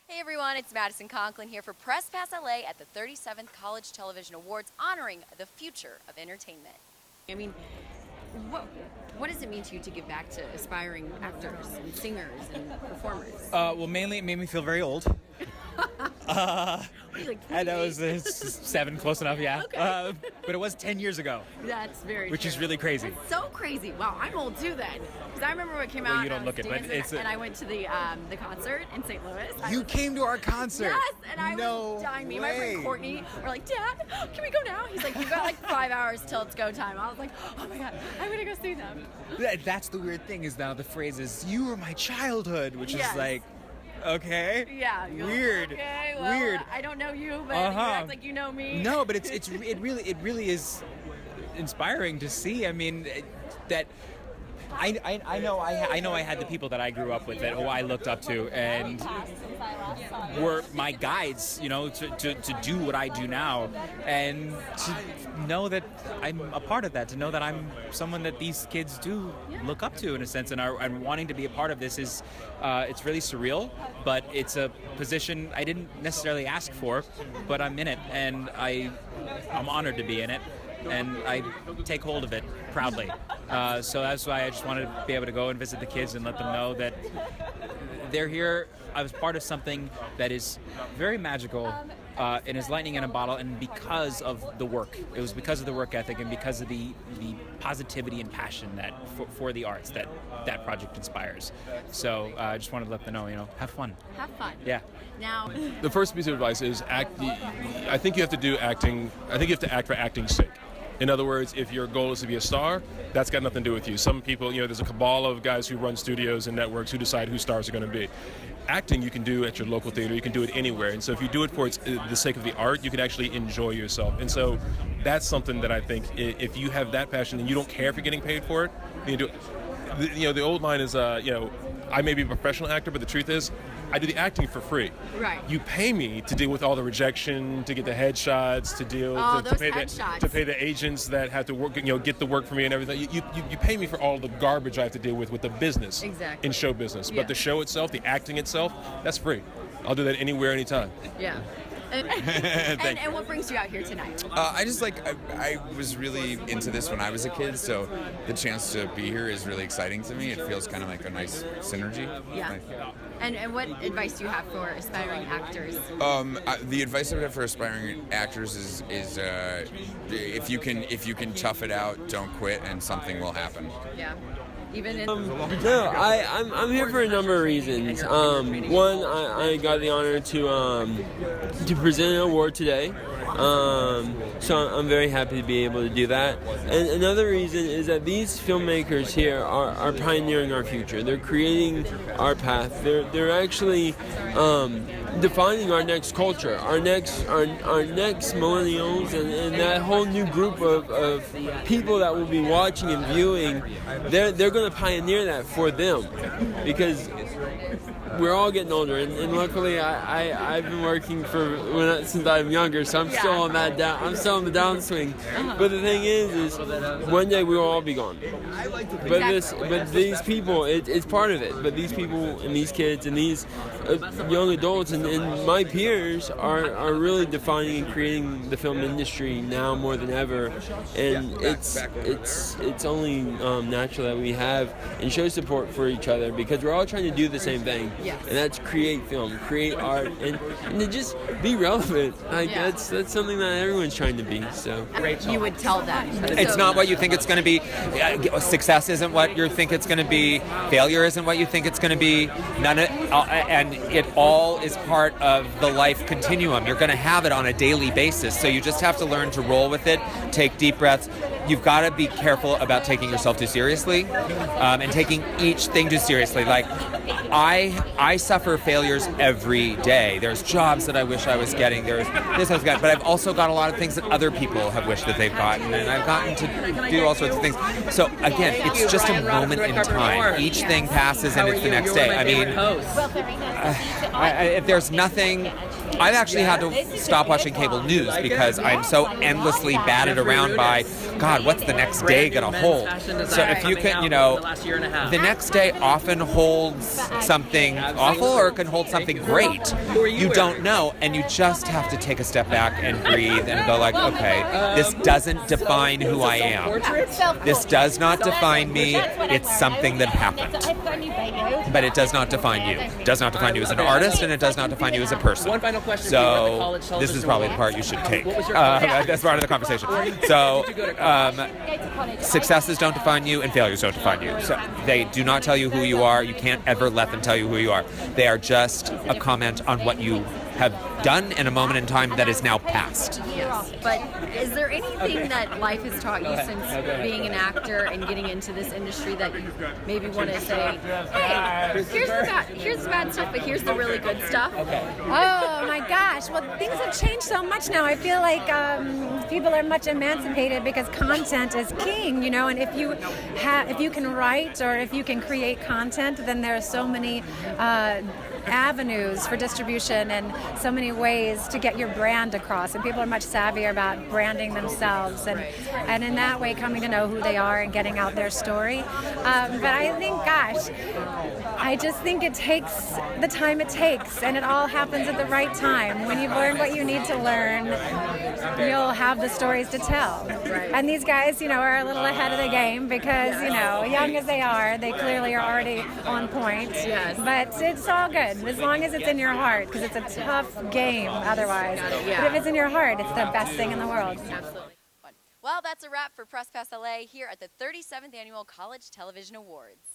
Hey everyone, it's Madison Conklin here for Press Pass LA at the 37th College Television Awards honoring the future of entertainment. I mean, what does it mean to you to give back to aspiring actors and singers and performers? Well, mainly it made me feel very old. Like And that was 7, close enough, yeah. Okay. But it was 10 years ago, That's very which true. is really crazy. That's so crazy. Wow, I'm old too then. Because I remember when it came Well, out. you don't and I look was it, but dancing, it's a- and I went to the concert in St. Louis. You came to our concert. Yes, and I No was dying. Me and my way. friend Courtney were like, Dad, can we go now? He's like, you've got like 5 hours till it's go time. I was like, oh my God, I'm gonna go see them. That's the weird thing is now the phrase is, you were my childhood, which Yes. is like, okay. Yeah. you're like, Weird. Okay, well, Weird. I don't know you, but you Uh-huh. act like you know me. No, but it really is inspiring to see. I mean, that I know I had the people that I grew up with that I looked up to and were my guides, to do what I do now, and to know that I'm a part of that, to know that I'm someone that these kids do look up to in a sense, and wanting to be a part of this is it's really surreal, but it's a position I didn't necessarily ask for, but I'm in it, and I'm honored to be in it, and I take hold of it proudly. So that's why I just wanted to be able to go and visit the kids and let them know that they're here. I was part of something that is very magical and is lightning in a bottle, and because of the work. It was because of the work ethic and because of the positivity and passion that for the arts that project inspires. So I just wanted to let them know, have fun. Have fun. Yeah. Now, The first piece of advice is act. I think you have to do acting. I think you have to act for acting's sake. In other words, if your goal is to be a star, that's got nothing to do with you. Some people, there's a cabal of guys who run studios and networks who decide who stars are going to be. Acting you can do at your local theater, you can do it anywhere. And so if you do it for the sake of the art, you can actually enjoy yourself. And so that's something that I think if you have that passion and you don't care if you're getting paid for it, you do it. The old line is, I may be a professional actor, but the truth is, I do the acting for free. Right. You pay me to deal with all the rejection, to get the headshots, to deal Oh, to those pay headshots. to pay the agents that have to work, get the work for me and everything. You pay me for all the garbage I have to deal with the business. Exactly. In show business. Yeah. But the show itself, the acting itself, that's free. I'll do that anywhere, anytime. yeah. And, Thank and what brings you out here tonight? I was really into this when I was a kid, so the chance to be here is really exciting to me. It feels kind of like a nice synergy. Yeah. And what advice do you have for aspiring actors? The advice I would have for aspiring actors is if you can tough it out, don't quit, and something will happen. Yeah. Even in No, I'm here for a number of reasons. One, I got the honor to present an award today. So I'm very happy to be able to do that. And another reason is that these filmmakers here are pioneering our future. They're creating our path. They're actually defining our next culture, our next millennials, and that whole new group of people that will be watching and viewing. They're going to pioneer that for them, because we're all getting older, and luckily I've been working since I'm younger, so I'm still on that I'm still on the downswing. But the thing is one day we will all be gone. But these people, it's part of it. But these people and these kids and these young adults and my peers are really defining and creating the film industry now more than ever. And it's only natural that we have and show support for each other, because we're all trying to do the same thing. Yes. And that's create film, create art, and to just be relevant. That's something that everyone's trying to be. So you would tell them. It's not what you think it's going to be. Success isn't what you think it's going to be. Failure isn't what you think it's going to be. And it all is part of the life continuum. You're going to have it on a daily basis. So you just have to learn to roll with it, take deep breaths. You've got to be careful about taking yourself too seriously and taking each thing too seriously. Like, I suffer failures every day. There's jobs that I wish I was getting. There's this I was getting, but I've also got a lot of things that other people have wished that they've gotten, and I've gotten to do all sorts of things. So again, it's just a moment in time. Each thing passes, and it's the next day. I mean, if there's nothing. I've actually had to stop watching cable news because I'm so endlessly batted around by, God, God, what's the next day going to hold? So if you can, the next day often holds something awful or it can hold something great. You don't know, and you just have to take a step back and breathe and go like, okay, this doesn't define who I am. This does not define me. It's something that happened. But it does not define you. It does not define you as an artist, and it does not define you as a person. One final question. So this is probably the part you should take. That's part of the conversation. So successes don't define you, and failures don't define you. So they do not tell you who you are. You can't ever let them tell you who you are. They are just a comment on what you have done in a moment in time that is now past. Yes. But is there anything that life has taught you since being an actor and getting into this industry that you maybe want to say, hey, here's the bad stuff, but here's the really good stuff? Oh my gosh! Well, things have changed so much now. I feel like people are much emancipated because content is king, And if you can write or if you can create content, then there are so many avenues for distribution and so many ways to get your brand across, and people are much savvier about branding themselves and in that way coming to know who they are and getting out their story. But I think, I just think it takes the time it takes, and it all happens at the right time. When you've learned what you need to learn, you'll have the stories to tell. And these guys, are a little ahead of the game because, young as they are, they clearly are already on point. Yes. But it's all good as long as it's in your heart, because it's a tough game otherwise. But if it's in your heart, it's the best thing in the world. Absolutely. Well, that's a wrap for Press Pass LA here at the 37th Annual College Television Awards.